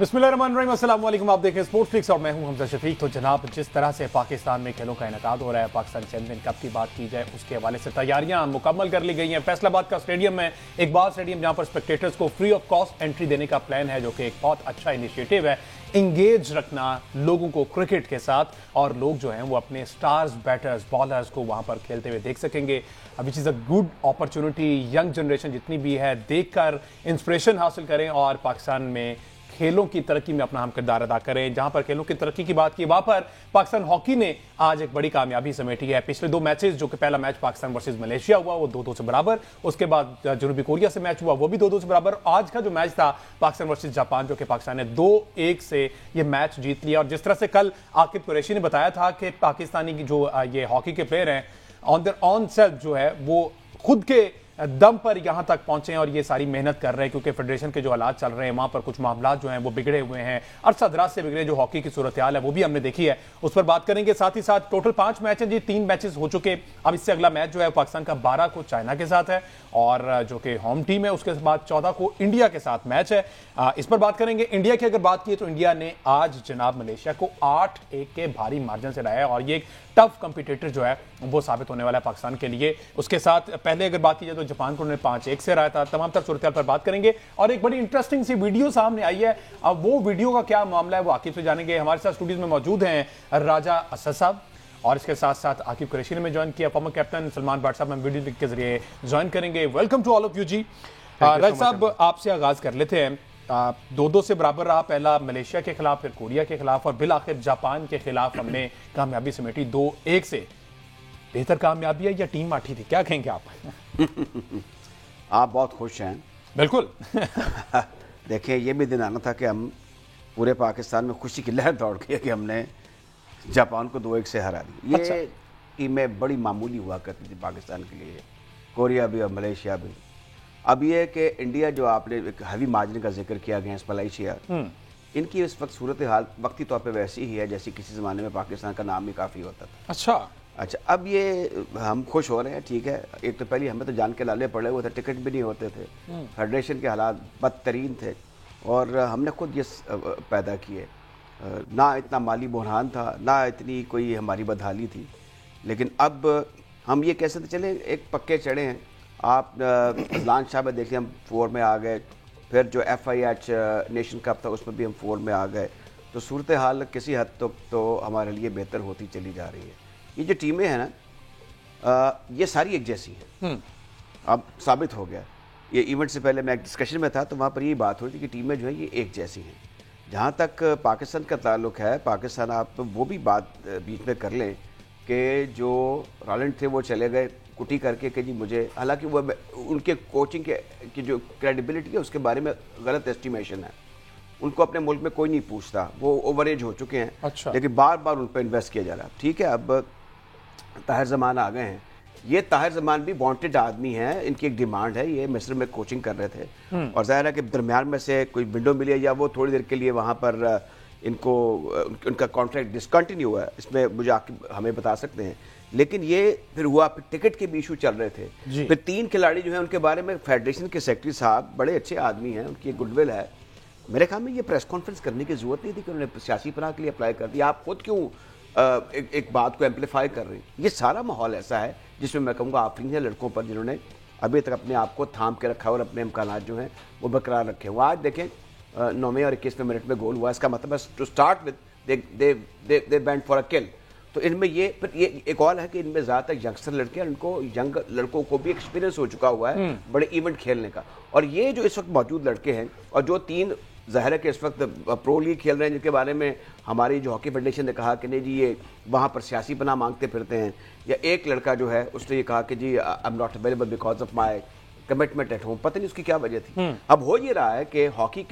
बिस्मिल्लाहिर्रहमानिर्रहीम, अस्सलाम वालेकुम। आप देखें स्पोर्ट्स फ्लिक्स और मैं हूं हमजा शफीक। तो जनाब, जिस तरह से पाकिस्तान में खेलों का इनेकाद हो रहा है, पाकिस्तान चैंपियन कप की बात की जाए, उसके हवाले से तैयारियां मुकम्मल कर ली गई हैं। फैसलाबाद का स्टेडियम है, इकबाल स्टेडियम, जहां पर स्पेक्टेटर्स को फ्री ऑफ कॉस्ट एंट्री देने का प्लान है, जो कि एक बहुत अच्छा इनिशिएटिव है। इंगेज रखना लोगों को क्रिकेट के साथ, और लोग जो हैं वो अपने स्टार्स, बैटर्स, बॉलर्स को वहां पर खेलते हुए देख सकेंगे, which is a good opportunity. Young generation जितनी भी है, देखकर इंस्पिरेशन हासिल करें और पाकिस्तान में खेलों की तरक्की में अपना अहम किरदार अदा करें। जहां पर खेलों की तरक्की की बात की, वहां पर पाकिस्तान हॉकी ने आज एक बड़ी कामयाबी समेटी है। पिछले दो मैचेस, जो कि पहला मैच पाकिस्तान वर्सेस मलेशिया हुआ, वो 2-2 से बराबर, उसके बाद जनूबी कोरिया से मैच हुआ, वो भी 2-2 से बराबर। आज का जो मैच था पाकिस्तान वर्सेस जापान, जो कि पाकिस्तान ने 2-1 से ये मैच जीत लिया। और जिस तरह से कल आकिब कुरैशी ने बताया था कि पाकिस्तानी की जो ये हॉकी के प्लेयर हैं, ऑन सेल्फ जो है वो खुद के दम पर यहां तक पहुंचे हैं और ये सारी मेहनत कर रहे हैं, क्योंकि फेडरेशन के जो हालात चल रहे हैं वहां पर कुछ मामला जो हैं वो बिगड़े हुए हैं, अरसा दराज से बिगड़े। जो हॉकी की सूरत हाल है वो भी हमने देखी है, उस पर बात करेंगे। साथ ही साथ टोटल 5 मैच हैं जी, 3 मैचेस हो चुके। अब इससे अगला मैच जो है पाकिस्तान का 12 को चाइना के साथ है, और जो कि होम टीम है, उसके बाद 14 को इंडिया के साथ मैच है। इस पर बात करेंगे। इंडिया की अगर बात की तो इंडिया ने आज जनाब मलेशिया को 8-1 के भारी मार्जिन से हराया, और ये एक टफ कंपटीटर जो है वो साबित होने वाला है पाकिस्तान के लिए। उसके साथ पहले अगर बात की जाए तो जापान को उन्होंने 5-1 से हराया था। तमाम तर सूरत पर बात करेंगे, और एक बड़ी इंटरेस्टिंग सी वीडियो सामने आई है। अब वो वीडियो का क्या मामला है वो आकिब से जानेंगे। हमारे साथ स्टूडियो में मौजूद हैं राजा असद साहब, और इसके साथ साथ आकिब कुरैशी ने ज्वाइन किया, फॉर्मर कैप्टन सलमान भट्ट साहब हम वीडियो लिंक के जरिए ज्वाइन करेंगे। Welcome to all of you जी। राजा साहब, आपसे आगाज कर लेते हैं। 2-2 से बराबर रहा, पहला मलेशिया के खिलाफ, फिर कोरिया के खिलाफ, और बिल आखिर जापान के खिलाफ हमने कामयाबी समेटी 2-1 से। बेहतर कामयाबी है या टीम माठी थी, क्या कहेंगे आप? आप बहुत खुश हैं। बिल्कुल। देखिए, ये भी दिन आना था कि हम पूरे पाकिस्तान में खुशी की लहर दौड़ गई कि हमने जापान को 2-1 से हरा दी। ये अच्छा। टीमें बड़ी मामूली हुआ करती थी पाकिस्तान के लिए, कोरिया भी और मलेशिया भी। अब ये कि इंडिया, जो आपने एक हैवी मार्जिन का जिक्र किया अगेंस्ट मलेशिया, इनकी इस वक्त सूरत हाल वक्ती तौर पे वैसी ही है जैसी किसी ज़माने में पाकिस्तान का नाम ही काफ़ी होता था। अच्छा, अब ये हम खुश हो रहे हैं, ठीक है। एक तो पहले हमें तो जान के लाले पड़े हुए थे, टिकट भी नहीं होते थे, फेडरेशन के हालात बदतरीन थे, और हमने खुद ये पैदा किए। ना इतना माली बुरहान था, ना इतनी कोई हमारी बदहाली थी, लेकिन अब हम ये कैसे चले, एक पक्के चढ़े हैं। आप अजलान शाह में देखिए, हम 4 में आ गए, फिर जो FIH नेशन कप था उसमें भी हम 4 में आ गए। तो सूरत हाल किसी हद तक तो हमारे लिए बेहतर होती चली जा रही है। ये जो टीमें हैं ना, ये सारी एक जैसी हैं। अब साबित हो गया। ये इवेंट से पहले मैं एक डिस्कशन में था, तो वहाँ पर ये बात हो रही थी कि टीमें जो हैं ये एक जैसी हैं। जहाँ तक पाकिस्तान का ताल्लुक है, पाकिस्तान, आप वो भी बात बीच में कर लें कि जो रॉलेंट थे वो चले गए कुटी करके कि जी मुझे, हालांकि वो उनके कोचिंग की जो क्रेडिबिलिटी है उसके बारे में गलत एस्टिमेशन है। उनको अपने मुल्क में कोई नहीं पूछता, वो ओवर एज हो चुके हैं। अच्छा। लेकिन बार बार उन पर इन्वेस्ट किया जा रहा है। ठीक है, अब ताहिर जमान आ गए हैं। ये ताहिर जमान भी वांटेड आदमी हैं, इनकी एक डिमांड है। ये मिस्र में कोचिंग कर रहे थे, और जाहिर है कि दरमियान में से कोई विंडो मिली है, या वो थोड़ी देर के लिए वहाँ पर इनको उनका कॉन्ट्रैक्ट डिसकंटिन्यू हुआ है, इसमें मुझे हमें बता सकते हैं। लेकिन ये फिर हुआ, फिर टिकट के भी इशू चल रहे थे। फिर 3 खिलाड़ी जो हैं उनके बारे में फेडरेशन के सेक्रेटरी साहब बड़े अच्छे आदमी हैं, उनकी गुडविल है। मेरे ख्याल में ये प्रेस कॉन्फ्रेंस करने की जरूरत नहीं थी कि उन्होंने सियासी पनाह के लिए अप्लाई कर दिया। आप खुद क्यों एक बात को एम्पलीफाई कर रहे हैं? ये सारा माहौल ऐसा है जिसमें मैं कहूँगा आफरीन है लड़कों पर, जिन्होंने अभी तक अपने आप को थाम के रखा और अपने इम्कानात जो हैं वो बरकरार रखे हुए। आज देखें 9वें और 21वें मिनट में गोल हुआ, इसका मतलब है to start with the band for a kill. तो इनमें ये फिर ये एक और है कि इनमें ज़्यादातर यंगस्टर लड़के हैं, उनको यंग लड़कों को भी एक्सपीरियंस हो चुका हुआ है बड़े इवेंट खेलने का। और ये जो इस वक्त मौजूद लड़के हैं, और जो 3 ज़ाहिर है कि इस वक्त प्रो लीग खेल रहे हैं, जिनके बारे में हमारी जो हॉकी फेडरेशन ने कहा कि नहीं जी ये वहाँ पर सियासी पनाह मांगते फिरते हैं, या एक लड़का जो है उसने ये कहा कि जी I am not available because of my commitment at home. पता नहीं उसकी क्या वजह थी। अब हो ये रहा है कि हॉकी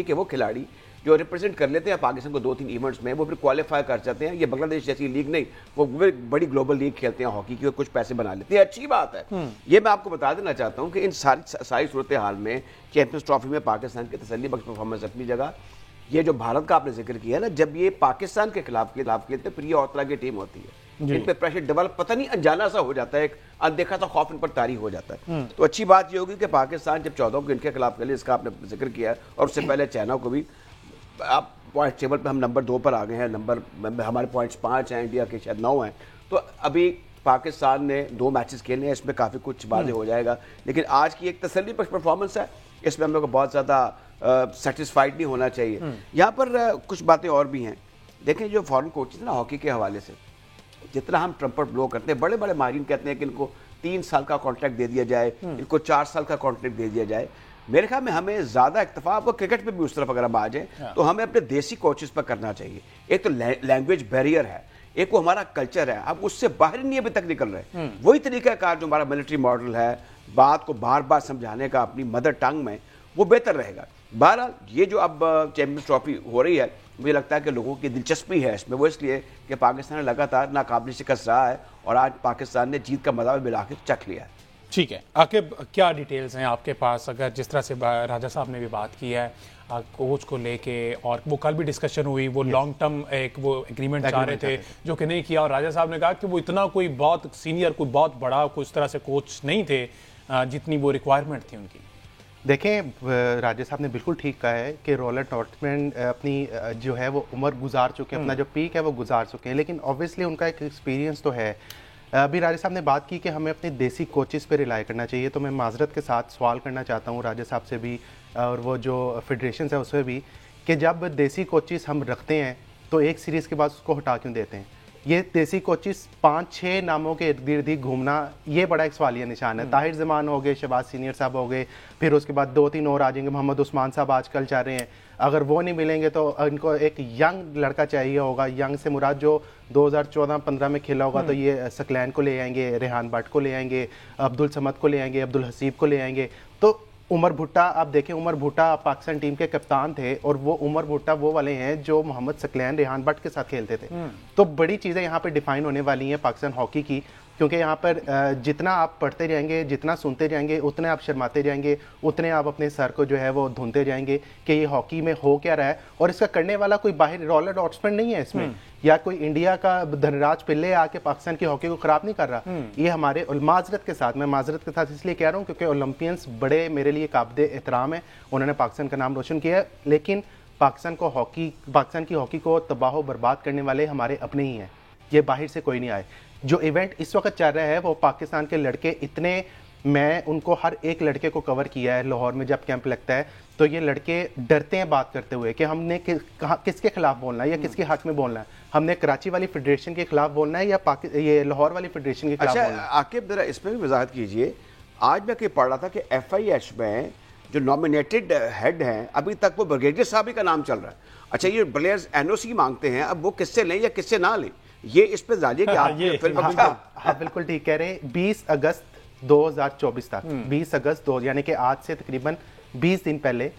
के वो खिलाड़ी जो रिप्रेजेंट कर लेते हैं पाकिस्तान को 2-3 इवेंट्स में, वो फिर क्वालिफाई कर जाते हैं। ये बांग्लादेश जैसी लीग नहीं, वो बड़ी ग्लोबल लीग खेलते हैं हॉकी की, और कुछ पैसे बना लेते हैं। अच्छी बात है। ये मैं आपको बता देना चाहता हूँ कि इन सारी सूरत हाल में चैंपियंस ट्रॉफी में पाकिस्तान की तसल्ली बख्श परफॉर्मेंस अपनी जगह। ये जो भारत का आपने जिक्र किया ना, जब ये पाकिस्तान के खिलाफ खेलते फिर ये और तरह की टीम होती है, इन पे प्रेशर डेवलप पता नहीं अनजाना सा हो जाता है, एक अनदेखा सा खौफ इन पर तारी हो जाता है। तो अच्छी बात ये होगी कि पाकिस्तान जब 14 को इनके खिलाफ खेले, इसका आपने जिक्र किया, और उससे पहले चाइना को भी, आप पॉइंट टेबल पे हम नंबर 2 पर आ गए हैं, हमारे पॉइंट्स 5 हैं, इंडिया के शायद 9 हैं। तो अभी पाकिस्तान ने 2 मैचेस खेलने हैं, इसमें काफ़ी कुछ बातें हो जाएगा, लेकिन आज की एक तसल्ली बख्श परफॉर्मेंस है, इसमें हम लोग को बहुत ज़्यादा सेटिस्फाइड नहीं होना चाहिए। यहाँ पर कुछ बातें और भी हैं। देखें जो फॉरेन कोचेज ना हॉकी के हवाले से जितना हम ट्रम्पट ब्लो करते हैं, बड़े बड़े माहिरीन कहते हैं कि इनको 3 साल का कॉन्ट्रैक्ट दे दिया जाए, इनको 4 साल का कॉन्ट्रैक्ट दे दिया जाए। मेरे ख्याल में हमें ज़्यादा इक्तफा, आपको क्रिकेट पे भी उस तरफ अगर हम आ जाए तो हमें अपने देसी कोचेस पर करना चाहिए। एक तो लैंग्वेज बैरियर है, एक वो हमारा कल्चर है, अब उससे बाहर नहीं अभी तक निकल रहे। वही तरीकाकार जो हमारा मिलिट्री मॉडल है, बात को बार बार समझाने का अपनी मदर टंग में, वो बेहतर रहेगा। बहरहाल ये जो अब चैंपियंस ट्रॉफी हो रही है, मुझे लगता है कि लोगों की दिलचस्पी है इसमें, वो इसलिए कि पाकिस्तान लगातार नाकाबिल शिकस्त रहा है और आज पाकिस्तान ने जीत का मजा मिला के चख लिया है। ठीक है, आकिब क्या डिटेल्स हैं आपके पास? अगर जिस तरह से राजा साहब ने भी बात की है कोच को लेके, और वो कल भी डिस्कशन हुई, वो लॉन्ग टर्म एक वो एग्रीमेंट चाह रहे थे जो कि नहीं किया, और राजा साहब ने कहा कि वो इतना कोई बहुत सीनियर, कोई बहुत बड़ा कुछ तरह से कोच नहीं थे जितनी वो रिक्वायरमेंट थी उनकी। देखें, राजा साहब ने बिल्कुल ठीक कहा है कि रॉलेट नॉर्टमैन अपनी जो है वो उम्र गुजार चुके हैं, अपना जो पीक है वो गुजार चुके हैं, लेकिन ऑब्वियसली उनका एक एक्सपीरियंस तो है। अभी राजा साहब ने बात की कि हमें अपने देसी कोचेस पे रिलाई करना चाहिए, तो मैं माजरत के साथ सवाल करना चाहता हूँ राजा साहब से भी और वो जो फेडरेशन है उसमें भी, कि जब देसी कोचेस हम रखते हैं तो एक सीरीज़ के बाद उसको हटा क्यों देते हैं? ये देसी कोचेस 5-6 नामों के इर्द गिर्द ही घूमना, ये बड़ा एक सवालिया निशान है। ताहिर जमान हो गए, शहबाज सीनियर साहब हो गए, फिर उसके बाद 2-3 और आ जाएंगे। मोहम्मद उस्मान साहब आजकल चाह रहे हैं, अगर वो नहीं मिलेंगे तो इनको एक यंग लड़का चाहिए होगा। यंग से मुराद जो 2014-15 में खेला होगा, तो ये सकलैन को ले आएंगे, रेहान भट्ट को ले आएंगे, अब्दुल समद को ले आएंगे, अब्दुल हसीब को ले आएंगे। तो उमर भुट्टा, आप देखें उमर भुट्टा पाकिस्तान टीम के कप्तान थे, और वो उमर भुट्टा वो वाले हैं जो मोहम्मद सकलैन, रेहान भट्ट के साथ खेलते थे। तो बड़ी चीज़ें यहाँ पे डिफाइन होने वाली हैं पाकिस्तान हॉकी की, क्योंकि यहाँ पर जितना आप पढ़ते जाएंगे, जितना सुनते जाएंगे, उतने आप शर्माते जाएंगे, उतने आप अपने सर को जो है वो धुनते जाएंगे कि ये हॉकी में हो क्या रहा है। और इसका करने वाला कोई बाहर रॉलेट नॉर्टमैन नहीं है इसमें, या कोई इंडिया का धनराज पिल्ले आके पाकिस्तान की हॉकी को खराब नहीं कर रहा। ये हमारे माजरत के साथ, मैं माजरत के साथ इसलिए कह रहा हूँ क्योंकि ओलंपियंस बड़े मेरे लिए काबिल एहतराम है, उन्होंने पाकिस्तान का नाम रोशन किया है, लेकिन पाकिस्तान की हॉकी को तबाह बर्बाद करने वाले हमारे अपने ही हैं, ये बाहर से कोई नहीं आए। जो इवेंट इस वक्त चल रहा है वो पाकिस्तान के लड़के इतने, मैं उनको हर एक लड़के को कवर किया है लाहौर में जब कैंप लगता है, तो ये लड़के डरते हैं बात करते हुए कि हमने किसके खिलाफ बोलना है या किसके हक में बोलना है। हमने कराची वाली फेडरेशन के खिलाफ बोलना है या ये लाहौर वाली फेडरेशन के खिलाफ बोलना है। आकिब जरा इसमें भी वजाहत कीजिए, आज मैं पढ़ रहा था कि FIH में जो नॉमिनेटेड हेड हैं अभी तक वो ब्रिगेडियर साहब ही का नाम चल रहा है। अच्छा, ये प्लेयर्स NOC मांगते हैं, अब वो किससे लें या किससे ना लें, ये इस पे जालिए कि आप हाँ, बिल्कुल ठीक कह रहे हैं। 20 अगस्त 2024 तक 20 अगस्त 2 यानी कि आज से तकरीबन 20 दिन पहले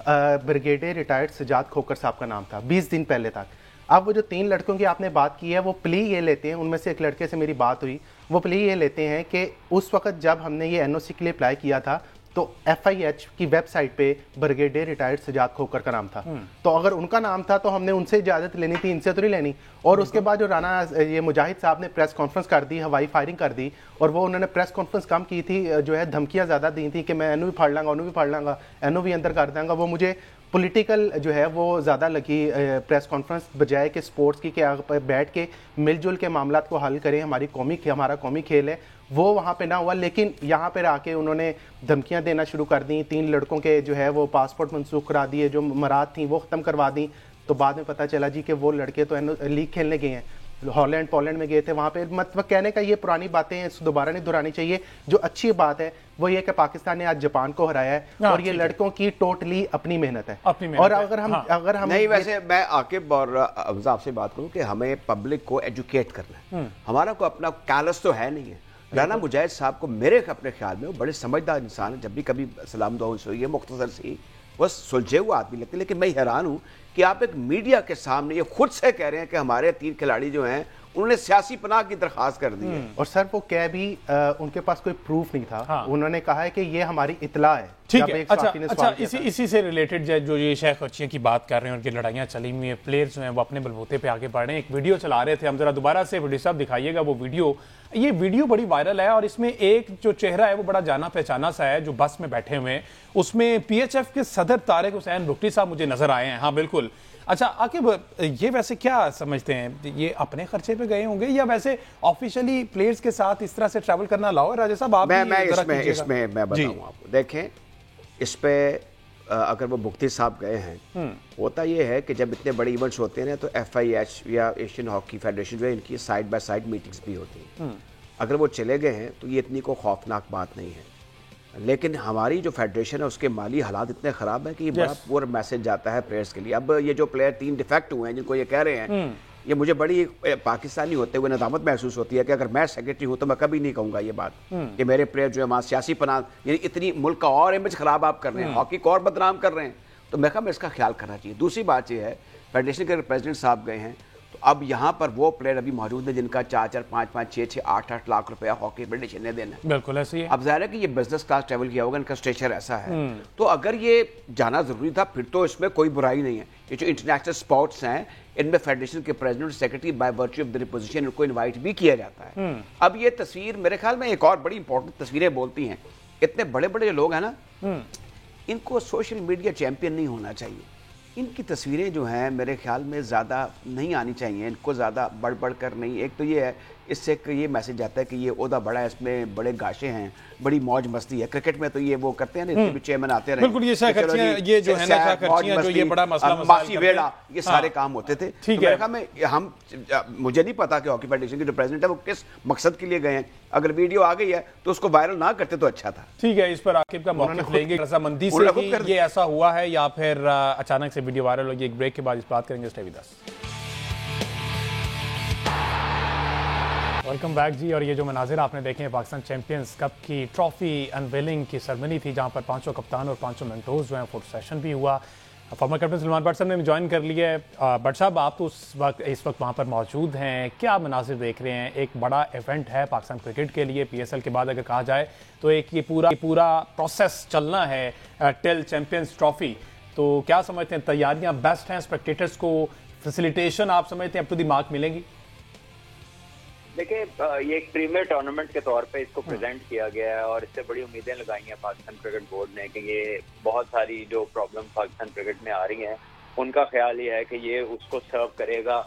ब्रिगेडियर रिटायर्ड सजाद खोकर साहब का नाम था, 20 दिन पहले तक। अब वो जो 3 लड़कों की आपने बात की है, वो प्ली ये लेते हैं, उनमें से एक लड़के से मेरी बात हुई, वो प्ली ये लेते हैं कि उस वक्त जब हमने ये NOC के लिए अप्लाई किया था तो FIH की वेबसाइट पे ब्रिगेडियर रिटायर्ड सजाद खोकर का नाम था, तो अगर उनका नाम था तो हमने उनसे इजाजत लेनी थी, इनसे तो नहीं लेनी। और उसके बाद जो राना ये मुजाहिद साहब ने प्रेस कॉन्फ्रेंस कर दी, हवाई फायरिंग कर दी, और वो उन्होंने प्रेस कॉन्फ्रेंस कम की थी, जो है धमकियां ज़्यादा दी थी कि मैं एनओ भी फाड़ लांगा, उन्हों भी फाड़ लांगा, एनओ भी अंदर कर दूंगा। वो मुझे पॉलिटिकल जो है वो ज़्यादा लगी प्रेस कॉन्फ्रेंस, बजाय कि स्पोर्ट्स की कि बैठ के मिलजुल के मामला को हल करें, हमारा कौमी खेल है, वो वहाँ पे ना हुआ। लेकिन यहाँ पर आके उन्होंने धमकियाँ देना शुरू कर दी, 3 लड़कों के जो है वो पासपोर्ट मनसूख करा दिए, जो मराद थी वो ख़त्म करवा दी। तो बाद में पता चला जी कि वो लड़के तो लीग खेलने गए हैं, हॉलैंड पोलैंड में गए थे, वहाँ पे मतलब कहने का ये पुरानी बातें हैं, दोबारा नहीं दोहरानी चाहिए। जो अच्छी बात है वो ये कि पाकिस्तान ने आज जापान को हराया है, और ये लड़कों की टोटली अपनी मेहनत है। और अगर हम नहीं, वैसे मैं आकिब और अफजा आपसे बात करूं कि हमें पब्लिक को एजुकेट करना है, हमारा को अपना कैलस तो है नहीं है। राना मुजाहिद साहब को मेरे अपने ख्याल में वो बड़े समझदार इंसान है, जब भी कभी सलाम दुआ हुई है मुख्तसर सी, बस सुलझे हुए आदमी लगते। लेकिन मैं हैरान हूँ कि आप एक मीडिया के सामने ये खुद से कह रहे हैं कि हमारे 3 खिलाड़ी जो हैं उन्होंने सियासी पनाह की दरखास्त कर दी है। और सर वो क्या भी उनके पास कोई प्रूफ नहीं था। उन्होंने कहा है कि ये हमारी इतला है ठीक जब है। एक अच्छा साथी ने अच्छा, सवाल किया इसी से रिलेटेड जो ये शेख बच्चियों की बात कर रहे हैं, उनकी लड़ाइयाँ चली हुई हैं, प्लेयर्स जो हैं वो अपने बलबूते पे आगे बढ़ रहे हैं। एक वीडियो चला रहे थे, हम जरा दोबारा से वीडियो साहब दिखाइएगा वो वीडियो। ये वीडियो बड़ी वायरल है और इसमें एक जो चेहरा है वो बड़ा जाना पहचाना सा है, जो बस में बैठे हुए हैं। उसमें PHF के सदर तारिक हुसैन रुकनी साहब मुझे नजर आए हैं। हाँ बिल्कुल। अच्छा आकिब, ये वैसे क्या समझते हैं, ये अपने खर्चे पे गए होंगे या वैसे ऑफिशियली प्लेयर्स के साथ इस तरह से ट्रैवल करना अलाउ है? राजा साहब आप इसमें मैं बताऊं आपको, देखें इस पे अगर वो मुफ्ती साहब गए हैं, होता ये है कि जब इतने बड़े इवेंट्स होते हैं ना तो FIH या एशियन हॉकी फेडरेशन जो है, इनकी साइड बाय साइड मीटिंग्स भी होती हैं। अगर वो चले गए हैं तो ये इतनी कोई खौफनाक बात नहीं है, लेकिन हमारी जो फेडरेशन है उसके माली हालात इतने ख़राब है कि बड़ा पूरा मैसेज जाता है प्लेयर्स के लिए। अब ये जो प्लेयर 3 डिफेक्ट हुए हैं जिनको ये कह रहे हैं, ये मुझे बड़ी पाकिस्तानी होते हुए नदामत महसूस होती है कि अगर मैं सेक्रेटरी हूं तो मैं कभी नहीं कहूंगा ये बात कि मेरे प्लेयर जो है वहाँ सियासी पनाह, यानी इतनी मुल्क का और इमेज खराब आप कर रहे हैं, हॉकी को और बदनाम कर रहे हैं। तो मैं कहा इसका ख्याल करना चाहिए। दूसरी बात यह है, फेडरेशन के प्रेसिडेंट साहब गए हैं तो अब यहाँ पर वो प्लेयर अभी मौजूद है जिनका 4-4, 5-5, 6-6, 8-8 लाख रुपया हॉकी फेडरेशन ने देना है। बिल्कुल ऐसे ही है। अब जाहिर है कि ये बिजनेस क्लास ट्रैवल किया होगा, इनका स्ट्रेचर ऐसा है, तो अगर ये जाना जरूरी था फिर तो इसमें कोई बुराई नहीं है। ये जो इंटरनेशनल स्पोर्ट्स हैं इनमें फेडरेशन के president secretary by virtue of the position इनको इनवाइट भी किया जाता है। अब ये तस्वीर मेरे ख्याल में एक और बड़ी इंपॉर्टेंट तस्वीरें बोलती हैं। इतने बड़े बड़े लोग हैं ना, इनको सोशल मीडिया चैंपियन नहीं होना चाहिए। इनकी तस्वीरें जो हैं मेरे ख्याल में ज़्यादा नहीं आनी चाहिए, इनको ज़्यादा बढ़ बढ़ कर नहीं। एक तो ये है, इससे ये मैसेज आता है कि ये ओहदा बड़ा है, इसमें बड़े गाशे हैं, बड़ी मौज मस्ती है। क्रिकेट में तो ये वो करते हैं ना, इसके भी चेयरमैन आते रहे। बिल्कुल, ये शाखर्चियां, ये जो है ना शाखर्चियां, जो ये बड़ा मसला माफी वेड़ा, ये सारे काम होते थे। ठीक है, हम मुझे नहीं पता कि हॉकी फेडरेशन के जो प्रेसिडेंट है वो किस मकसद के लिए गए हैं। अगर वीडियो आ गई है तो उसको वायरल ना करते तो अच्छा था। ठीक है, इस पर आकिब का मौक़िफ़ लेंगे रजामंदी से कि ये ऐसा हुआ है या फिर अचानक से वीडियो वायरल होगी। एक ब्रेक के बाद इस बात करेंगे। Stay with us. Welcome back जी। और ये जो मनाजिर आपने देखे हैं पाकिस्तान चैंपियंस कप की ट्रॉफी अनवेलिंग की सेरेमनी थी, जहां पर 500 कप्तान और 500 मेंटोर्स जो हैं फोटो सेशन भी हुआ। फॉर्मर कैप्टन सलमान भट्ट साहब ने ज्वाइन कर लिया है। भट्ट साहब, आप तो इस वक्त वहाँ पर मौजूद हैं, क्या मनाजिर देख रहे हैं? एक बड़ा इवेंट है पाकिस्तान क्रिकेट के लिए, PSL के बाद अगर कहा जाए तो एक ये पूरा प्रोसेस चलना है टिल चैंपियंस ट्रॉफी। तो क्या समझते हैं, तैयारियाँ बेस्ट हैं? स्पेक्टेटर्स को फैसिलिटेशन आप समझते हैं अप टू द मार्क मिलेगी? देखिए, ये एक प्रीमियर टूर्नामेंट के तौर पे इसको प्रेजेंट किया गया है और इससे बड़ी उम्मीदें लगाई हैं पाकिस्तान क्रिकेट बोर्ड ने कि ये बहुत सारी जो प्रॉब्लम पाकिस्तान क्रिकेट में आ रही हैं उनका ख्याल ये है कि ये उसको सर्व करेगा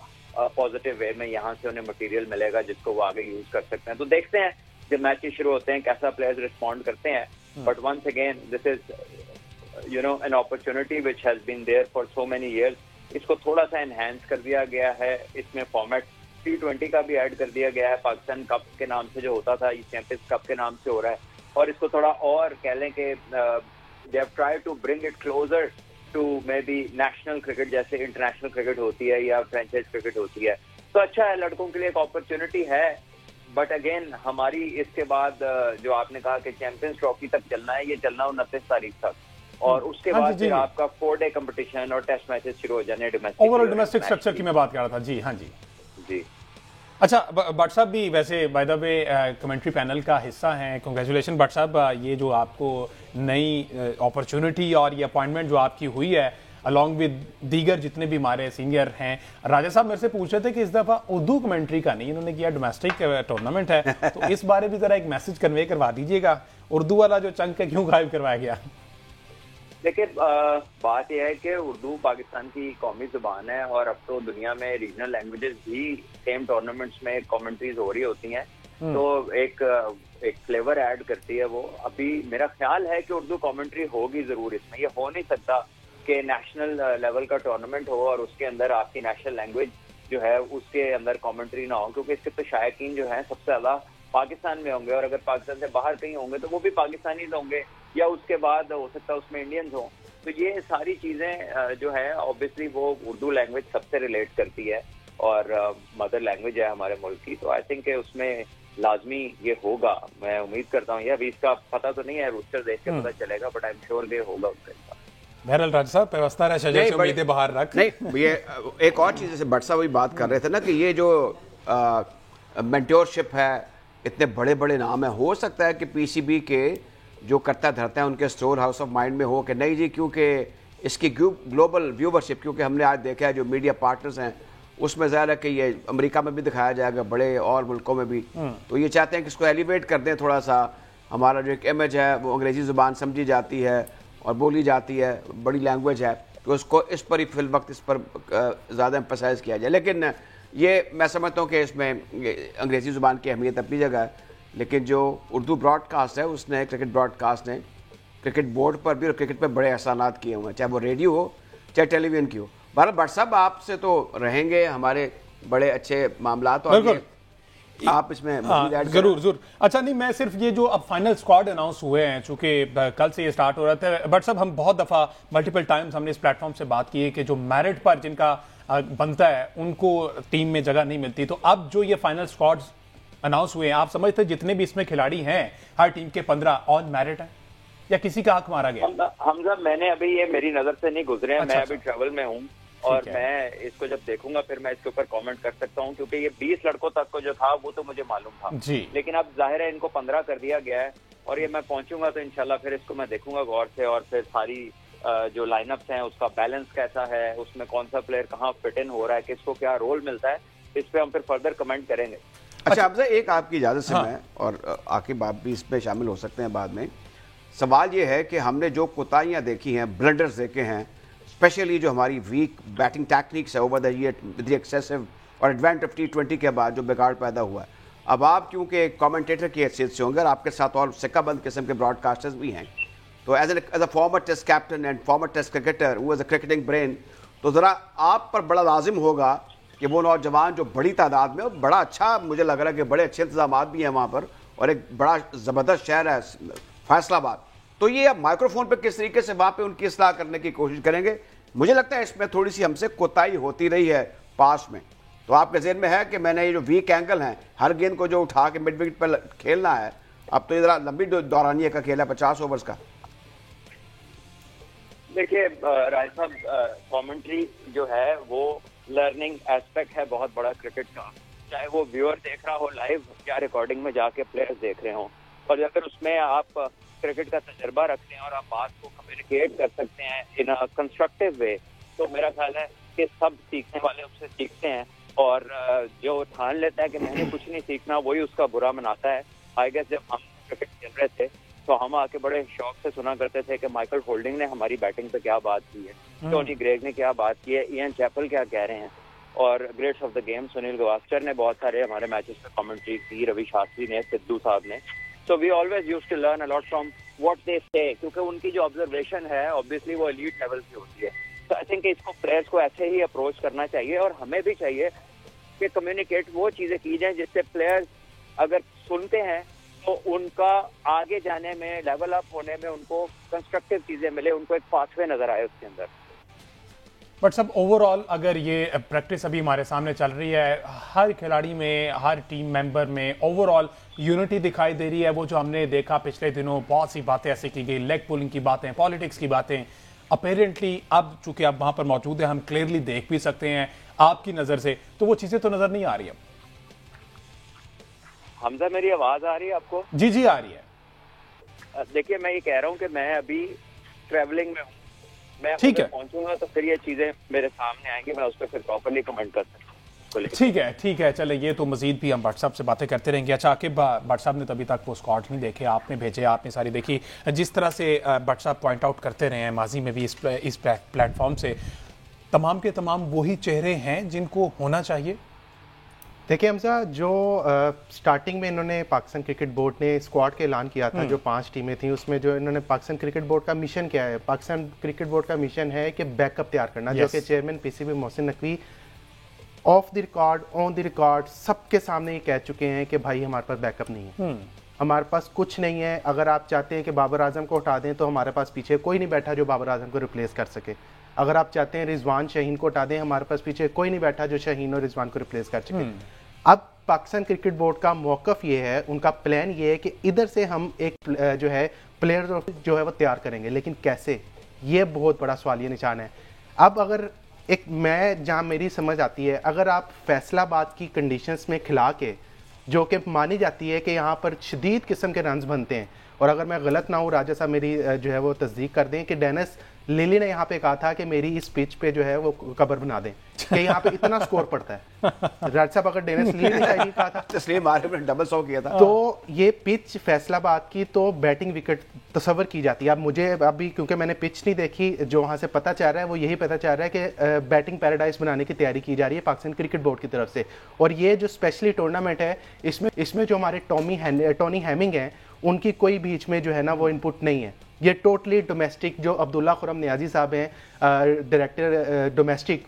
पॉजिटिव वे में। यहाँ से उन्हें मटेरियल मिलेगा जिसको वो आगे यूज कर सकते हैं। तो देखते हैं जब मैचेस शुरू होते हैं कैसा प्लेयर्स रिस्पॉन्ड करते हैं। But once again this is an opportunity which has been there for so many years. इसको थोड़ा सा एनहांस कर दिया गया है, इसमें फॉर्मेट T20 का भी ऐड कर दिया गया है। पाकिस्तान कप के नाम से जो होता था ये चैंपियंस कप के नाम से हो रहा है और इसको थोड़ा और कह लें कि they have tried to bring it closer to maybe national cricket, जैसे इंटरनेशनल क्रिकेट होती है या फ्रेंचाइज क्रिकेट होती है। तो अच्छा है, लड़कों के लिए एक अपॉर्चुनिटी है। बट अगेन हमारी इसके बाद जो आपने कहा कि चैंपियंस ट्रॉफी तक चलना है, ये चलना 29 तारीख तक और उसके बाद फिर आपका 4-डे कंपटीशन और टेस्ट मैचेस शुरू हो जाने डोमेस्टिक। ओवरऑल डोमेस्टिक स्ट्रक्चर की मैं बात कर रहा था जी। हाँ जी जी। अच्छा, भट्ट साहब भी वैसे by the way commentary panel का हिस्सा हैं। कांग्रेचुलेशन भट्ट साहब, ये जो आपको नई अपॉर्चुनिटी और ये अपॉइंटमेंट जो आपकी हुई है अलॉन्ग विद दीगर जितने भी हमारे सीनियर हैं। राजा साहब मेरे से पूछ रहे थे कि इस दफ़ा उर्दू कमेंट्री का नहीं इन्होंने किया, डोमेस्टिक टूर्नामेंट है, तो इस बारे में ज़रा एक मैसेज कन्वे करवा दीजिएगा, उर्दू वाला जो चंक है क्यों गायब करवाया गया? देखिए, बात यह है कि उर्दू पाकिस्तान की कौमी जुबान है और अब तो दुनिया में रीजनल लैंग्वेजेस भी सेम टूर्नामेंट्स में कमेंट्रीज हो रही होती हैं, तो एक फ्लेवर ऐड करती है वो। अभी मेरा ख्याल है कि उर्दू कमेंट्री होगी जरूर इसमें। ये हो नहीं सकता कि नेशनल लेवल का टूर्नामेंट हो और उसके अंदर आपकी नेशनल लैंग्वेज जो है उसके अंदर कमेंट्री ना हो, क्योंकि इसके तो शायकीन जो है सबसे ज्यादा पाकिस्तान में होंगे और अगर पाकिस्तान से बाहर कहीं होंगे तो वो भी पाकिस्तानी होंगे या उसके बाद हो सकता है उसमें इंडियंस हों। तो ये सारी चीजें जो है ऑब्वियसली वो उर्दू लैंग्वेज सबसे रिलेट करती है और मदर लैंग्वेज है हमारे मुल्क की। तो आई थिंक उसमें लाजमी ये होगा, मैं उम्मीद करता हूँ। ये अभी इसका पता तो नहीं है, रोस्टर देख के पता चलेगा, बट आई एम श्योर ये होगा उसके साथ। बहरहाल राज साहब व्यवस्था रहे शजर से उम्मीदें बाहर रख। नहीं, ये एक और चीज जैसे भट्ट साहब बात कर रहे थे ना कि ये जो मेंटोरशिप है, इतने बड़े बड़े नाम है, हो सकता है कि PCB के जो करता धरता है उनके स्टोर हाउस ऑफ माइंड में हो कि नहीं जी, क्योंकि इसकी ग्लोबल व्यूवरशिप, क्योंकि हमने आज देखा है जो मीडिया पार्टनर्स हैं उसमें ज़ाहिर है कि ये अमेरिका में भी दिखाया जाएगा, बड़े और मुल्कों में भी, तो ये चाहते हैं कि इसको एलिवेट कर दें थोड़ा सा। हमारा जो एक इमेज है वो अंग्रेज़ी ज़ुबान समझी जाती है और बोली जाती है, बड़ी लैंग्वेज है, तो उसको इस पर ही फिल वक्त इस पर ज़्यादा एम्फसाइज़ किया जाए। लेकिन ये मैं समझता हूँ कि इसमें अंग्रेज़ी ज़ुबान की अहमियत अपनी जगह है, लेकिन जो उर्दू ब्रॉडकास्ट है उसने, क्रिकेट ब्रॉडकास्ट ने क्रिकेट बोर्ड पर भी और क्रिकेट पर बड़े एहसानात किए हुए हैं, चाहे वो रेडियो हो चाहे टेलीविज़न की हो। बहरहाल भट्ट साहब आपसे तो रहेंगे हमारे बड़े अच्छे मामला, तो आप इसमें जरूर। अच्छा, नहीं, मैं सिर्फ ये जो अब फाइनल स्क्वाड अनाउंस हुए हैं, चूंकि कल से ये स्टार्ट हो रहा था, बट साहब हम बहुत दफा मल्टीपल टाइम्स हमने इस प्लेटफॉर्म से बात की है कि जो मेरिट पर जिनका बनता है उनको टीम में जगह नहीं मिलती। तो अब जो ये फाइनल स्क्वाड अनाउंस हुए हैं, आप समझते हैं जितने भी इसमें खिलाड़ी हैं हर टीम के 15 ऑन मेरिट हैं या किसी का हक मारा गया? हमजा, मैंने अभी ये मेरी नजर से नहीं गुजरे हैं, मैं अभी ट्रैवल में हूँ और मैं इसको जब देखूंगा फिर मैं इसके ऊपर कमेंट कर सकता हूँ, क्योंकि ये 20 लड़कों तक को जो था वो तो मुझे मालूम था जी। लेकिन अब जाहिर है इनको 15 कर दिया गया है और ये मैं पहुंचूंगा तो इंशाल्लाह फिर इसको मैं देखूंगा गौर से, और फिर सारी जो लाइनअप्स हैं उसका बैलेंस कैसा है, उसमें कौन सा प्लेयर कहाँ फिट इन हो रहा है, किसको क्या रोल मिलता है, इस पे हम फिर फर्दर कमेंट करेंगे। अच्छा अफजा, एक आपकी इजाज़त से मैं और आकिब आप भी इसमें शामिल हो सकते हैं बाद में। सवाल ये है कि हमने जो कोताहियाँ देखी हैं, ब्लंडर्स देखे हैं, स्पेशली जो हमारी वीक बैटिंग टेक्निक्स है over the year with the excessive और एडवेंट ऑफ T20 के बाद जो बिगाड़ पैदा हुआ है, अब आप क्योंकि एक कमेंटेटर की हैसियत से होंगे, आपके साथ और सिक्काबंद किस्म के ब्रॉडकास्टर्स भी हैं, तो as a former test captain and former test cricketer who is a cricketing brain, तो ज़रा आप पर बड़ा लाजिम होगा कि वो नौजवान जो बड़ी तादाद में, और बड़ा अच्छा मुझे लग रहा है कि बड़े अच्छे इंतजाम भी हैं वहाँ पर और एक बड़ा ज़बरदस्त शहर है फैसलाबाद, तो ये अब माइक्रोफोन पे किस तरीके से वहाँ पे उनकी इस्लाह करने की कोशिश करेंगे? मुझे लगता है इसमें थोड़ी सी हमसे कोताही होती रही है पास में। तो आपके ज़हन में है कि मैंने ये जो वीक एंगल हैं, हर गेंद को जो उठा के मिड विकेट पर खेलना है, अब तो इधर लंबी दौरानिए का खेल है 50 ओवर्स का। देखिए राय साहब, कमेंट्री जो है वो लर्निंग एस्पेक्ट है बहुत बड़ा क्रिकेट का, चाहे वो व्यूअर देख रहा हो लाइव या रिकॉर्डिंग में जाके प्लेयर्स देख रहे हो, और अगर उसमें आप क्रिकेट का तजर्बा रखते हैं और आप बात को कम्युनिकेट कर सकते हैं इन अ कंस्ट्रक्टिव वे, तो मेरा ख्याल है कि सब सीखने वाले उससे सीखते हैं, और जो ठान लेता है कि मैंने कुछ नहीं सीखना वही उसका बुरा मनाता है। आई गेस जब हम क्रिकेट खेल रहे थे तो हम आके बड़े शौक से सुना करते थे कि माइकल होल्डिंग ने हमारी बैटिंग पे क्या बात की है, टोनी ग्रेग ने क्या बात की है, इयन चैपल क्या कह रहे हैं, और greats of the game Sunil Gavaskar ने बहुत सारे हमारे मैचेस पे कमेंट्री की, रवि शास्त्री ने, सिद्धू साहब ने। So we always used to learn a lot from what they say, क्योंकि उनकी जो ऑब्जर्वेशन है ऑब्वियसली वो एलीट लेवल की होती है। तो आई थिंक इसको प्लेयर्स को ऐसे ही अप्रोच करना चाहिए, और हमें भी चाहिए कि कम्युनिकेट वो चीज़ें की जाएं जिससे प्लेयर्स अगर सुनते हैं तो उनका आगे जाने में, लेवल अप होने में उनको कंस्ट्रक्टिव चीज़ें मिले, उनको एक पाथवे नजर आए उसके अंदर। बट सब ओवरऑल अगर ये प्रैक्टिस अभी हमारे सामने चल रही है, हर खिलाड़ी में, हर टीम मेंबर में ओवरऑल यूनिटी दिखाई दे रही है। वो जो हमने देखा पिछले दिनों, बहुत सी बातें ऐसे की गई, लेग पुलिंग की बातें, पॉलिटिक्स की बातें, अपेरेंटली अब चूंकि आप वहां पर मौजूद हैं, हम क्लियरली देख भी सकते हैं आपकी नजर से, तो वो चीजें तो नजर नहीं आ रही अब। हमजा, मेरी आवाज आ रही है आपको? जी जी आ रही है। देखिए, मैं ये कह रहा हूँ कि मैं अभी ट्रैवलिंग में हूँ, मैं पहुंचूंगा तो फिर ये चीजें मेरे सामने आएंगी, मैं उस पर फिर प्रॉपर्ली कमेंट कर सकता हूँ। ठीक है, चले, ये तो मजीद भी हम व्हाट्सएप से बातें करते रहेंगे। अच्छा आकिब, व्हाट्सएप ने तभी तक वो स्क्वाड नहीं देखे, आपने भेजे, आपने सारी देखी। जिस तरह से व्हाट्सएप पॉइंट आउट करते रहे हैं माजी में भी इस प्लेटफॉर्म से, तमाम के तमाम वही चेहरे हैं जिनको होना चाहिए। देखिए हमजा, जो स्टार्टिंग में इन्होंने पाकिस्तान क्रिकेट बोर्ड ने स्क्वाड का ऐलान किया था, जो 5 टीमें थी, उसमें जो इन्होंने पाकिस्तान क्रिकेट बोर्ड का मिशन क्या है, पाकिस्तान क्रिकेट बोर्ड का मिशन है कि बैकअप तैयार करना, जो कि chairman PCB Mohsin Naqvi of the record, on the record सबके सामने ये कह चुके हैं कि भाई हमारे पास बैकअप नहीं है, हमारे पास कुछ नहीं है। अगर आप चाहते हैं कि बाबर आजम को हटा दें तो हमारे पास पीछे कोई नहीं बैठा जो बाबर आजम को रिप्लेस कर सके। अगर आप चाहते हैं रिजवान शाहीन को हटा दें, हमारे पास पीछे कोई नहीं बैठा जो शाहीन और रिजवान को रिप्लेस कर सके। अब पाकिस्तान क्रिकेट बोर्ड का मौकफ ये है, उनका प्लान ये है कि इधर से हम एक जो है प्लेयर जो है वो तैयार करेंगे, लेकिन कैसे, ये बहुत बड़ा सवालिया निशान है। अब अगर एक मैं जहाँ मेरी समझ आती है, अगर आप फैसलाबाद की कंडीशंस में खिला के, जो कि मानी जाती है कि यहाँ पर शदीद किस्म के रन्स बनते हैं, और अगर मैं गलत ना हूँ, राजा साहब मेरी जो है वो तस्दीक कर दें कि डेनिस लिली ने यहाँ पे कहा था कि मेरी इस पिच पे जो है वो कबर बना दें कि यहाँ पे इतना स्कोर पड़ता है। राजा साहब अगर डेनिस लिली ने यही कहा था, तस्लीम आरिफ ने डबल 100 किया था। तो ये पिच फैसलाबाद की तो बैटिंग विकेट तस्वर की जाती है। अब मुझे अभी क्योंकि मैंने पिच नहीं देखी, जो वहाँ से पता चल रहा है वो यही पता चल रहा है कि बैटिंग पैराडाइज बनाने की तैयारी की जा रही है पाकिस्तान क्रिकेट बोर्ड की तरफ से। और ये जो स्पेशली टूर्नामेंट है, इसमें जो हमारे टॉनी हैमिंग हैं, उनकी कोई बीच में जो है ना वो इनपुट नहीं है। ये टोटली डोमेस्टिक, जो अब्दुल्ला खुरम नियाजी साहब हैं डायरेक्टर डोमेस्टिक,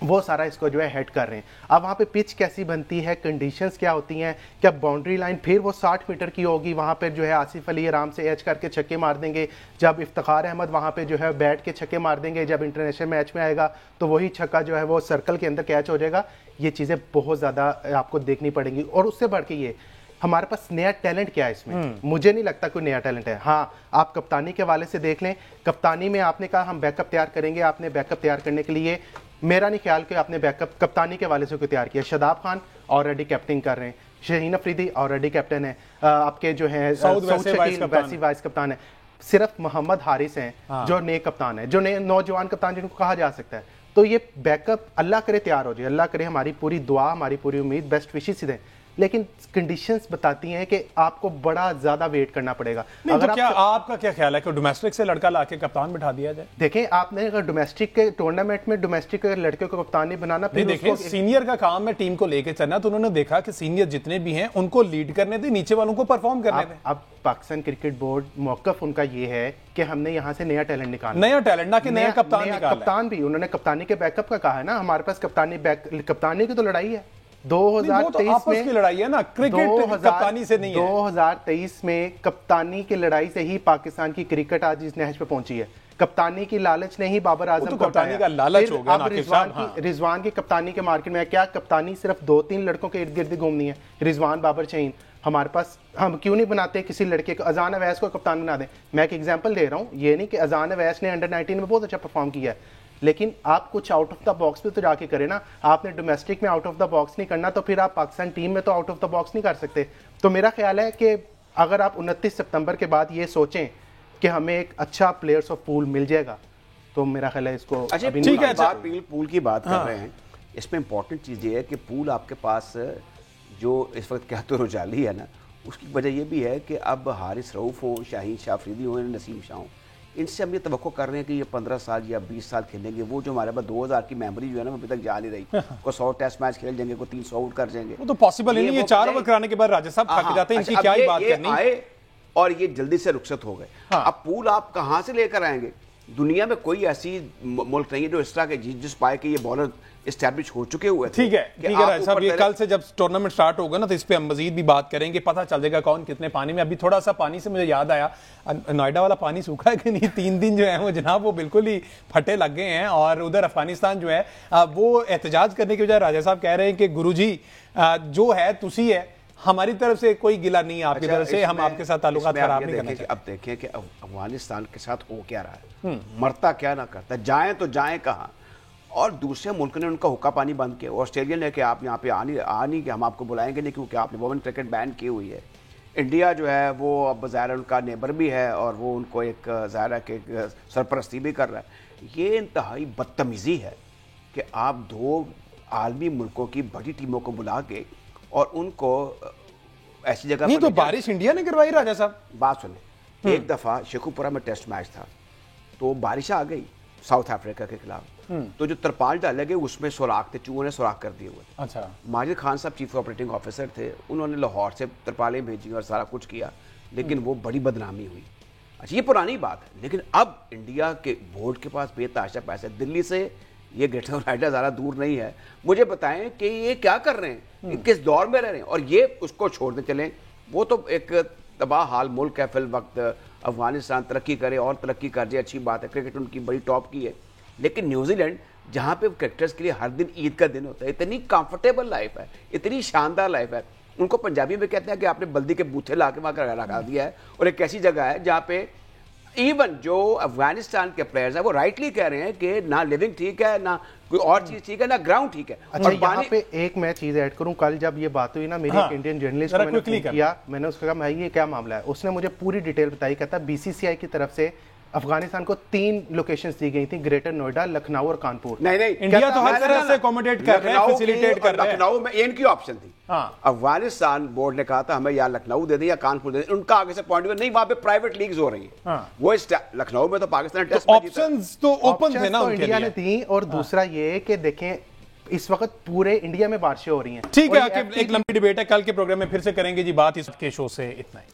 वो सारा इसको जो है हेड कर रहे हैं। अब वहाँ पे पिच कैसी बनती है, कंडीशंस क्या होती हैं, क्या बाउंड्री लाइन फिर वो 60 मीटर की होगी, वहाँ पे जो है आसिफ अली आराम से एच करके छक्के मार देंगे, जब इफ्तिखार अहमद वहाँ पे जो है बैट के छक्के मार देंगे, जब इंटरनेशनल मैच में आएगा तो वही छक्का जो है वो सर्कल के अंदर कैच हो जाएगा। ये चीज़ें बहुत ज़्यादा आपको देखनी पड़ेंगी। और उससे बढ़ के ये हमारे पास नया टैलेंट क्या है इसमें, मुझे नहीं लगता कोई नया टैलेंट है। हाँ, आप कप्तानी के हवाले से देख लें, कप्तानी में आपने कहा हम बैकअप तैयार करेंगे, आपने बैकअप तैयार करने के लिए मेरा नहीं ख्याल कि आपने बैकअप कप्तानी के हवाले से कोई तैयार किया। शादाब खान ऑलरेडी कैप्टन कर रहे हैं, शहीन अफरीदी ऑलरेडी कैप्टन है, आपके जो है सऊद शकील वैसी वाइस कप्तान है, सिर्फ मोहम्मद हारिस हैं जो नए कप्तान है, जो नए नौजवान कप्तान जिनको कहा जा सकता है। तो ये बैकअप अल्लाह करे तैयार हो जाए, अल्लाह करे, हमारी पूरी दुआ, हमारी पूरी उम्मीद, बेस्ट विशेस दें। लेकिन कंडीशंस बताती हैं कि आपको बड़ा ज्यादा वेट करना पड़ेगा। अगर तो क्या आपका क्या ख्याल है कि डोमेस्टिक से लड़का लाके कप्तान बिठा दिया जाए? देखें, आपने अगर डोमेस्टिक के टूर्नामेंट में डोमेस्टिक लड़के को कप्तान नहीं बनाना, फिर देखें सीनियर का काम है टीम को लेके चलना, तो उन्होंने देखा कि सीनियर जितने भी हैं उनको लीड करने दे, नीचे वालों को परफॉर्म करने दे। अब पाकिस्तान क्रिकेट बोर्ड मौकफ उनका ये है कि हमने यहाँ से नया टैलेंट निकालना, नया टैलेंट ना कि नया कप्तान निकालना। कप्तान भी उन्होंने कप्तानी के बैकअप का कहा है ना, हमारे पास कप्तानी की तो लड़ाई है 2023 में, की लड़ाई है ना, क्रिकेट कप्तानी से नहीं है। 2023 में कप्तानी की लड़ाई से ही पाकिस्तान की क्रिकेट आज इस नहज पे पहुंची है। कप्तानी की लालच ने ही बाबर आजम को कप्तानी का लालच हो गया। अब रिजवान की कप्तानी के मार्केट में क्या कप्तानी सिर्फ 2-3 लड़कों के इर्द गिर्द घूमनी है? रिजवान, बाबर शहीन, हमारे पास हम क्यों नहीं बनाते किसी लड़के को, अजान अवैस को कप्तान बना दें। मैं एक एग्जांपल दे रहा हूं, ये नहीं कि अजान अवैस ने अंडर 19 में बहुत अच्छा परफॉर्म किया है, लेकिन आप कुछ आउट ऑफ द बॉक्स पे तो जाके करें ना। आपने डोमेस्टिक में आउट ऑफ द बॉक्स नहीं करना, तो फिर आप पाकिस्तान टीम में तो आउट ऑफ द बॉक्स नहीं कर सकते। तो मेरा ख्याल है कि अगर आप 29 सितंबर के बाद ये सोचें कि हमें एक अच्छा प्लेयर्स ऑफ पूल मिल जाएगा, तो मेरा ख्याल है इसको ठीक है। पूल की बात कर रहे हैं, इसमें इंपॉर्टेंट चीज़ ये है कि पूल आपके पास जो इस वक्त क्या तो रुझाली है ना, उसकी वजह यह भी है कि अब हारिस रऊफ हो, शाहीन शाह अफरीदी हो, नसीम शाह हो, इनसे हम ये तवक्को कर रहे हैं कि ये 15 साल या 20 साल खेलेंगे। वो जो हमारे पास 2000 की मेमोरी जो है ना, अभी तक जा नहीं रही। कोई 100 टेस्ट मैच खेल जाएंगे, कोई 300 आउट कर जाएंगे, वो तो पॉसिबल ही नहीं है। 4 ओवर कराने के बाद राजा साहब थक जाते हैं, इनकी क्या ही बात करनी। आए और ये जल्दी से रुखसत हो गए। अब पूल आप कहाँ से लेकर आएंगे? दुनिया में कोई ऐसी मुल्क नहीं है जो इस तरह के जिस पाए कि ये बॉलर एस्टैब्लिश हो चुके हुए। ठीक है राजा साहब, ये कल से जब टूर्नामेंट स्टार्ट होगा ना, तो इस पे हम मजीद भी बात करेंगे, पता चल जाएगा कौन कितने पानी में। अभी थोड़ा सा पानी से मुझे याद आया, नोएडा वाला पानी सूखा है कि नहीं? 3 दिन जो है वो जनाब वो बिल्कुल ही फटे लग गए हैं। और उधर अफगानिस्तान जो है वो एहतजाज करने की बजाय राजा साहब कह रहे हैं कि गुरुजी जो है तुसी है, हमारी तरफ से कोई गिला नहीं है आपकी तरफ से, हम आपके साथ ताल्लुकात खराब नहीं करना चाहते। अब देखें कि अफगानिस्तान के साथ हो क्या रहा है, मरता क्या ना करता, जाएं तो जाएं कहाँ। और दूसरे मुल्क ने उनका हुक्का पानी बंद किया। ऑस्ट्रेलिया ने कि आप यहाँ पे आ नहीं कि हम आपको बुलाएंगे नहीं, क्योंकि आपने वुमेन क्रिकेट बैन की हुई है। इंडिया जो है वो अब ज़ाहिर उनका नेबर भी है और वो उनको एक ज़ाहिर के सरपरस्ती भी कर रहा है। ये इंतहाई बदतमीज़ी है कि आप 2 आलमी मुल्कों की बड़ी टीमों को बुला के और उनको ऐसी जगह नहीं, तो बारिश इंडिया ने करवाई राजा साहब। बात सुने, एक दफ़ा शेखुपुरा में टेस्ट मैच था, तो बारिश आ गई साउथ अफ्रीका के खिलाफ, तो जो तरपाल डाले गए उसमें सुराख थे, चूहों ने सुराख कर दिए हुए। अच्छा। माजिद खान साहब चीफ ऑपरेटिंग ऑफिसर थे, उन्होंने लाहौर से तरपालें भेजी और सारा कुछ किया, लेकिन वो बड़ी बदनामी हुई। अच्छा, ये पुरानी बात है, लेकिन अब इंडिया के बोर्ड के पास बेतहाशा पैसे, दिल्ली से ये ग्रेटर नोएडा ज़्यादा दूर नहीं है। मुझे बताएं कि ये क्या कर रहे हैं, किस दौर में रह रहे हैं, और ये उसको छोड़ने चलें। वो तो एक तबाह हाल मुल्क है फिल वक्त, अफगानिस्तान तरक्की करे और तरक्की कर जाए, अच्छी बात है, क्रिकेट उनकी बड़ी टॉप की है। लेकिन न्यूजीलैंड जहाँ पे क्रिकेटर्स के लिए हर दिन ईद का दिन होता है, इतनी कंफर्टेबल लाइफ है, इतनी शानदार लाइफ है, उनको पंजाबी में कहते हैं कि आपने बल्दी के बूथे ला के वहाँ लगा दिया है। और एक ऐसी जगह है जहाँ पे इवन जो अफगानिस्तान के प्लेयर्स हैं वो राइटली कह रहे हैं कि ना लिविंग ठीक है, ना कोई और चीज ठीक है, ना ग्राउंड ठीक है। अच्छा, यहाँ पे एक मैं चीज ऐड करूं, कल जब ये बात हुई ना, मेरी एक इंडियन जर्नलिस्ट को मैंने फोन किया, मैंने उसको कहा भाई ये क्या मामला है, उसने मुझे पूरी डिटेल बताई। कहता बीसीसीआई की तरफ से अफगानिस्तान को 3 लोकेशंस दी गई थी, ग्रेटर नोएडा, लखनऊ और कानपुर। नहीं इंडिया तो हर तरह से अकोमोडेट कर रहे हैं, फैसिलिटेट कर रहे हैं। लखनऊ में इनकी ऑप्शन थी। अफगानिस्तान बोर्ड ने कहा था हमें या लखनऊ दे दें या कानपुर दे दें, उनका आगे से पॉइंट नहीं, वहां पे प्राइवेट लीग्स हो रही है। वो लखनऊ में तो पाकिस्तान टेस्ट ऑप्शंस तो ओपन थे ना उनके इंडिया ने दी। और दूसरा ये कि देखें इस वक्त पूरे इंडिया में बारिशें हो रही हैं। ठीक है, एक लंबी डिबेट है, कल के प्रोग्राम में फिर से करेंगे जी बात। इस के शो से इतना ही।